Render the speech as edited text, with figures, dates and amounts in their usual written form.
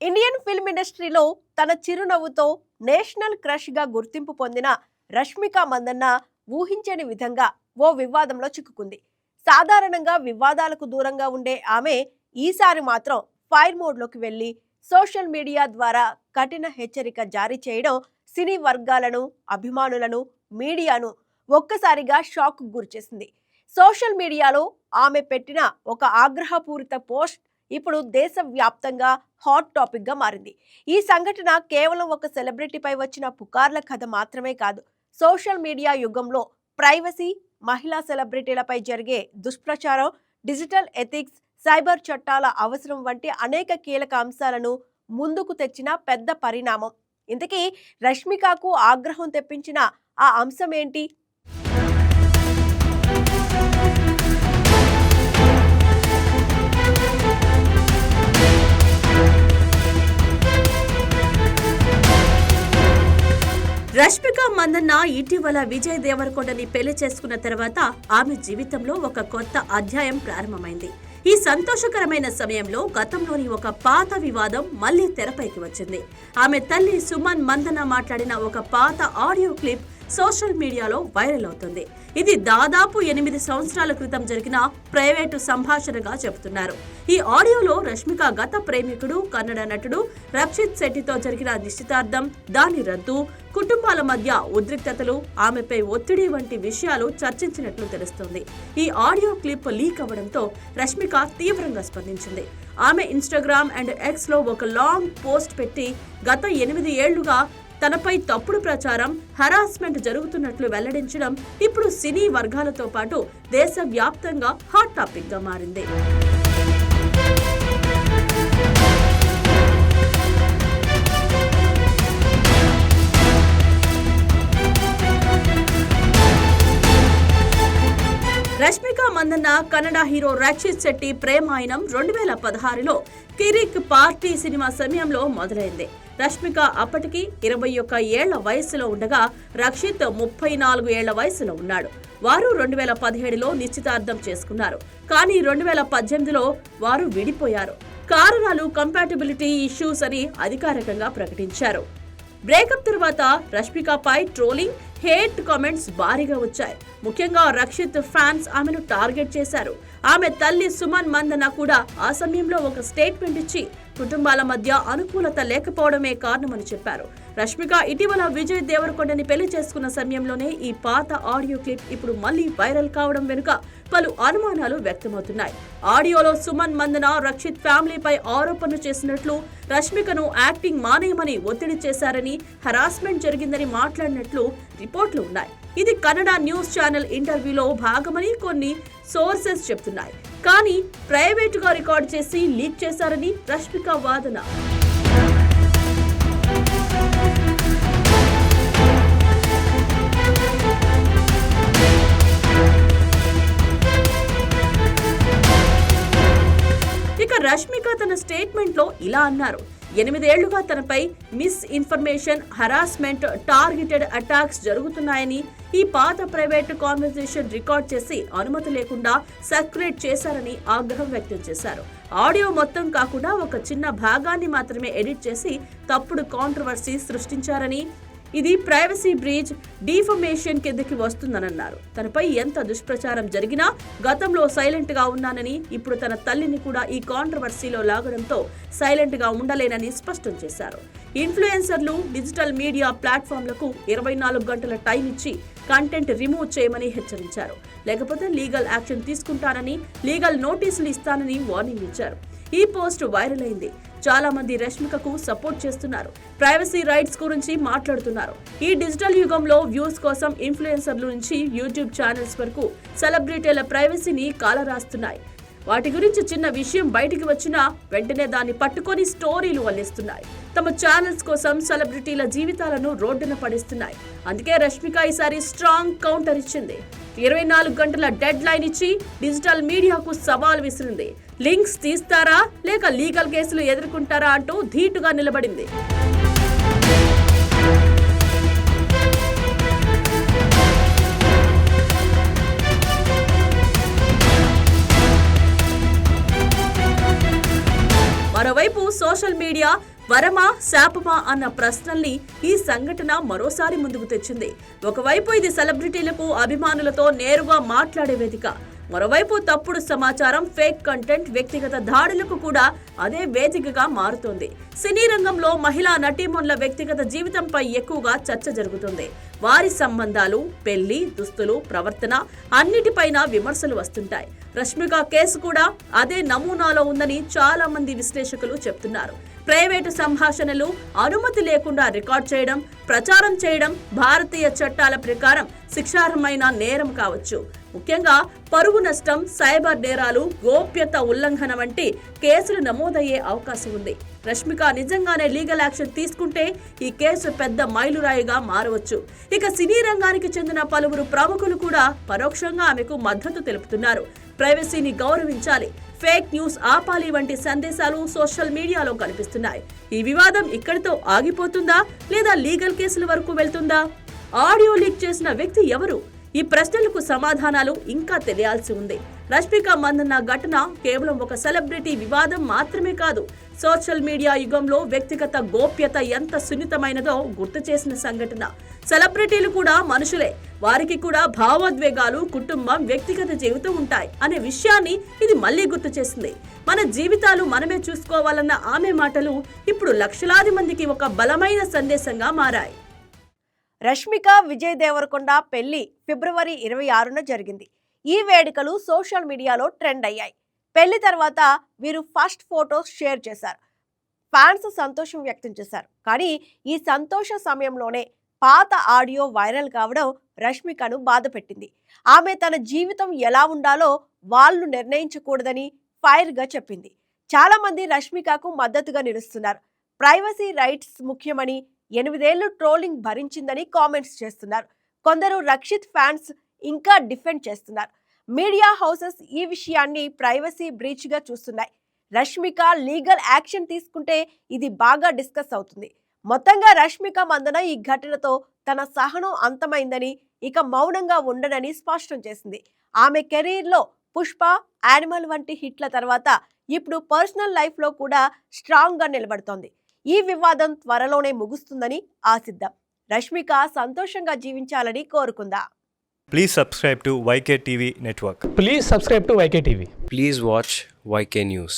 Indian film ఇండస్ట్రీలో తన చిరునవ్వుతో నేషనల్ క్రష్ గా గుర్తింపు పొందిన రష్మిక మందన్న ఊహించని విధంగా ఓ వివాదంలో చిక్కుకుంది. సాధారణంగా వివాదాలకు దూరంగా ఉండే ఆమె ఈసారి మాత్రం ఫైర్ మోడ్లోకి వెళ్లి సోషల్ మీడియా ద్వారా కఠిన హెచ్చరిక జారీ చేయడం సినీ వర్గాలను, అభిమానులను, మీడియాను ఒక్కసారిగా షాక్ గురిచేసింది. సోషల్ మీడియాలో ఆమె పెట్టిన ఒక ఆగ్రహపూరిత పోస్ట్ ఇప్పుడు దేశవ్యాప్తంగా హాట్ టాపిక్ గా మారింది. ఈ సంఘటన కేవలం ఒక సెలబ్రిటీపై వచ్చిన పుకార్ల కథ మాత్రమే కాదు. సోషల్ మీడియా యుగంలో ప్రైవసీ, మహిళా సెలబ్రిటీలపై జరిగే దుష్ప్రచారం, డిజిటల్ ఎథిక్స్, సైబర్ చట్టాల అవసరం వంటి అనేక కీలక అంశాలను ముందుకు తెచ్చిన పెద్ద పరిణామం. ఇంతకీ రష్మికకు ఆగ్రహం తెప్పించిన ఆ అంశం ఏంటి? రష్మిక మందన్న ఇటీవల విజయ్ దేవరకొండని పెళ్లి చేసుకున్న తర్వాత ఆమె జీవితంలో ఒక కొత్త అధ్యాయం ప్రారంభమైంది. ఈ సంతోషకరమైన సమయంలో గతంలోని ఒక పాత వివాదం మళ్లీ తెరపైకి వచ్చింది. ఆమె తల్లి సుమన్ మందన్న మాట్లాడిన ఒక పాత ఆడియో క్లిప్ సోషల్ మీడియాలో వైరల్ అవుతుంది. ఇది దాదాపు 8 సంవత్సరాల క్రితం జరిగిన ప్రైవేటు సంభాషణగా చెబుతున్నారు. ఈ ఆడియోలో రష్మిక గత ప్రేమికుడు, కన్నడ నటుడు రక్షిత్ శెట్టితో జరిగిన నిశ్చితార్థం, దాని రద్దు, కుటుంబాల మధ్య ఉద్రిక్తతలు, ఆమెపై ఒత్తిడి వంటి విషయాలు చర్చించినట్లు తెలుస్తోంది. ఈ ఆడియో క్లిప్ లీక్ అవ్వడంతో రష్మిక తీవ్రంగా స్పందించింది. ఆమె ఇన్స్టాగ్రామ్ అండ్ ఎక్స్ లో ఒక లాంగ్ పోస్ట్ పెట్టి గత 8 ఏళ్లుగా తనపై తప్పుడు ప్రచారం, హరాస్మెంట్ జరుగుతున్నట్లు వెల్లడించడం ఇప్పుడు సినీ వర్గాలతో పాటు దేశవ్యాప్తంగా హాట్ టాపిక్ గా మారింది. రష్మిక మందన్న కన్నడ హీరో రక్షిత్ శెట్టి ప్రేమాయణం 2016లో కిరిక్ పార్టీ సినిమా సమయంలో మొదలైంది. రష్మిక అప్పటికి 21 ఏళ్ల వయసులో ఉండగా రక్షిత్ 34 ఏళ్ల వయసులో ఉన్నాడు. వారు 2017లో నిశ్చితార్థం చేసుకున్నారు. కానీ 2018లో వారు విడిపోయారు. కారణాలు కంపాటిబిలిటీ ఇష్యూస్ అని అధికారికంగా ప్రకటించారు. బ్రేకప్ తర్వాత రష్మికపై ట్రోలింగ్, హేట్ కామెంట్స్ భారీగా వచ్చాయి. ముఖ్యంగా రక్షిత్ ఫ్యాన్స్ ఆమెను టార్గెట్ చేశారు. ఆమె తల్లి సుమన్ మందన్న కూడా ఆ సమయంలో ఒక స్టేట్మెంట్ ఇచ్చి కుటుంబాల మధ్య అనుకూలత లేకపోవడమే కారణమని చెప్పారు. రష్మిక ఇటీవల విజయ్ దేవరకొండని పెళ్లి చేసుకున్న సమయంలోనే ఈ పాత ఆడియో క్లిప్ ఇప్పుడు మళ్లీ వైరల్ కావడం వెనుక పలు అనుమానాలు వ్యక్తమవుతున్నాయి. ఆడియోలో సుమన్ మందన రక్షిత్ ఫ్యామిలీపై ఆరోపణలు చేసినట్లు, రష్మికను యాక్టింగ్ మానేయమని ఒత్తిడి చేశారని, హరాస్మెంట్ జరిగిందని మాట్లాడినట్లు రిపోర్ట్లు ఉన్నాయి. ఇది కన్నడ న్యూస్ ఛానల్ ఇంటర్వ్యూలో భాగమని కొన్ని సోర్సెస్ చెప్తున్నాయి. కానీ ప్రైవేటుగా రికార్డ్ చేసి లీక్ చేశారని రష్మిక వాదన. ఇక రష్మిక తన స్టేట్మెంట్ లో ఇలా అన్నారు: 8 ఏళ్లుగా తనపై miss information, harassment, targeted attacks జరుగుతున్నాయని, ఈ పాత ప్రైవేట్ కాన్వర్సేషన్ రికార్డ్ చేసి అనుమతి లేకుండా సర్క్యులేట్ చేశారని ఆగ్రహం వ్యక్తం చేశారు. ఆడియో మొత్తం కాకుండా ఒక చిన్న భాగాన్ని మాత్రమే ఎడిట్ చేసి తప్పుడు కాంట్రవర్సీ సృష్టించారని, ఇది ప్రైవసీ బ్రీచ్, డిఫమేషన్ కిందకి వస్తుందన్నారు. తనపై ఎంత దుష్ప్రచారం జరిగినా గతంలో సైలెంట్ గా ఉన్నానని, ఇప్పుడు తన తల్లిని కూడా ఈ కాంట్రవర్సీలో లాగడంతో సైలెంట్ గా ఉండలేనని స్పష్టం చేశారు. ఇన్ఫ్లుయెన్సర్లు, డిజిటల్ మీడియా ప్లాట్ఫామ్లకు 24 గంటల టైం ఇచ్చి కంటెంట్ రిమూవ్ చేయమని హెచ్చరించారు. లేకపోతే లీగల్ యాక్షన్ తీసుకుంటానని, లీగల్ నోటీసులు ఇస్తానని వార్నింగ్ ఇచ్చారు. ఈ పోస్ట్ వైరల్ అయింది. చాలా మంది రష్మికకు సపోర్ట్ చేస్తున్నారు. ప్రైవసీ రైట్స్ గురించి మాట్లాడుతున్నారు. ఈ డిజిటల్ యుగంలో వ్యూస్ కోసం ఇన్ఫ్లుయెన్సర్ల నుంచి యూట్యూబ్ ఛానల్స్ వరకు సెలబ్రిటీల ప్రైవసీని కాలరాస్తున్నాయి. వాటి గురించి చిన్న విషయం బయటికి వచ్చినా వెంటనే దాన్ని పట్టుకొని స్టోరీలు వల్లిస్తున్నాయి. తమ ఛానల్స్ కోసం సెలబ్రిటీల జీవితాలను రోడ్డున పడిస్తున్నాయి. అందుకే రష్మిక ఈసారి స్ట్రాంగ్ కౌంటర్ ఇచ్చింది. 24 గంటల డెడ్ లైన్ ఇచ్చి డిజిటల్ మీడియాకు సవాల్ విసిరింది. లింక్స్ తీస్తారా లేక లీగల్ కేసులు ఎదుర్కొంటారా అంటూ ధీటుగా నిలబడింది. మరోవైపు సోషల్ మీడియా వరమా శాపమా అన్న ప్రశ్నల్ని ఈ సంఘటన మరోసారి ముందుకు తెచ్చింది. ఒకవైపు ఇది సెలబ్రిటీలకు అభిమానులతో నేరుగా మాట్లాడే వేదిక, మరోవైపు తప్పుడు సమాచారం, ఫేక్ కంటెంట్, వ్యక్తిగత దాడులకు కూడా అదే వేదికగా మారుతోంది. సినీ రంగంలో మహిళా నటీమణుల వ్యక్తిగత జీవితంపై ఎక్కువగా చర్చ జరుగుతుంది. వారి సంబంధాలు, పెళ్లి, దుస్తులు, ప్రవర్తన అన్నిటిపైన విమర్శలు వస్తుంటాయి. రష్మిక కేసు కూడా అదే నమూనాలో ఉందని చాలా మంది విశ్లేషకులు చెప్తున్నారు. ప్రైవేటు సంభాషణలు అనుమతి లేకుండా రికార్డ్ చేయడం, ప్రచారం చేయడం భారతీయ చట్టాల ప్రకారం శిక్షార్హమైన నేరం కావచ్చు. ముఖ్యంగా పరువు నష్టం, సైబర్ నేరాలు, గోప్యత ఉల్లంఘన వంటి కేసులు నమోదయ్యే అవకాశం ఉంది. రష్మిక నిజంగానే లీగల్ యాక్షన్ తీసుకుంటే ఈ కేసు పెద్ద మైలురాయిగా మారవచ్చు. ఇక సినీ రంగానికి చెందిన పలువురు ప్రముఖులు కూడా పరోక్షంగా ఆమెకు మద్దతు తెలుపుతున్నారు. ప్రైవసీని గౌరవించాలి, ఫేక్ న్యూస్ ఆపాలి వంటి సందేశాలు సోషల్ మీడియాలో కనిపిస్తున్నాయి. ఈ వివాదం ఇక్కడితో ఆగిపోతుందా లేదా లీగల్ కేసుల వరకు వెళ్తుందా? ఆడియో లీక్ చేసిన వ్యక్తి ఎవరు? ఈ ప్రశ్నలకు సమాధానాలు ఇంకా తెలియాల్సి ఉంది. రష్మిక మందన్న ఘటన కేవలం ఒక సెలబ్రిటీ వివాదం మాత్రమే కాదు, సోషల్ మీడియా యుగంలో వ్యక్తిగత గోప్యత ఎంత సున్నితమైనదో గుర్తు చేసిన సంఘటన. సెలబ్రిటీలు కూడా మనుషులే, వారికి కూడా భావోద్వేగాలు, కుటుంబం, వ్యక్తిగత జీవితం ఉంటాయి అనే విషయాన్ని ఇది మళ్లీ గుర్తు చేసింది. మన జీవితాలు మనమే చూసుకోవాలన్న ఆమె మాటలు ఇప్పుడు లక్షలాది మందికి ఒక బలమైన సందేశంగా మారాయి. రష్మిక విజయ్ దేవరకొండ పెళ్లి ఫిబ్రవరి 26న జరిగింది. ఈ వేడుకలు సోషల్ మీడియాలో ట్రెండ్ అయ్యాయి. పెళ్లి తర్వాత వీరు ఫస్ట్ ఫోటోస్ షేర్ చేశారు. ఫ్యాన్స్ సంతోషం వ్యక్తం చేశారు. కానీ ఈ సంతోష సమయంలోనే పాత ఆడియో వైరల్ కావడం రష్మికను బాధ పెట్టింది. ఆమె తన జీవితం ఎలా ఉండాలో వాళ్ళు నిర్ణయించకూడదని ఫైర్గా చెప్పింది. చాలా మంది రష్మికకు మద్దతుగా నిలుస్తున్నారు. ప్రైవసీ రైట్స్ ముఖ్యమని, 8 ఏళ్లు ట్రోలింగ్ భరించిందని కామెంట్స్ చేస్తున్నారు. కొందరు రక్షిత్ ఫ్యాన్స్ ఇంకా డిఫెండ్ చేస్తున్నారు. మీడియా హౌసెస్ ఈ విషయాన్ని ప్రైవసీ బ్రీచ్ గా చూస్తున్నాయి. రష్మిక లీగల్ యాక్షన్ తీసుకుంటే ఇది బాగా డిస్కస్ అవుతుంది. మొత్తంగా రష్మిక మందన ఈ ఘటనతో తన సహనం అంతమైందని, ఇక మౌనంగా ఉండనని స్పష్టం చేసింది. ఆమె కెరీర్లో పుష్ప, యానిమల్ వంటి హిట్ల తర్వాత ఇప్పుడు పర్సనల్ లైఫ్లో కూడా స్ట్రాంగ్గా నిలబడుతోంది. ఈ వివాదం త్వరలోనే ముగుస్తుందని ఆశిద్దాం. రష్మిక సంతోషంగా జీవించాలని కోరుకుందాం. Please subscribe to YK TV Network. Please subscribe to YK TV. Please watch YK News.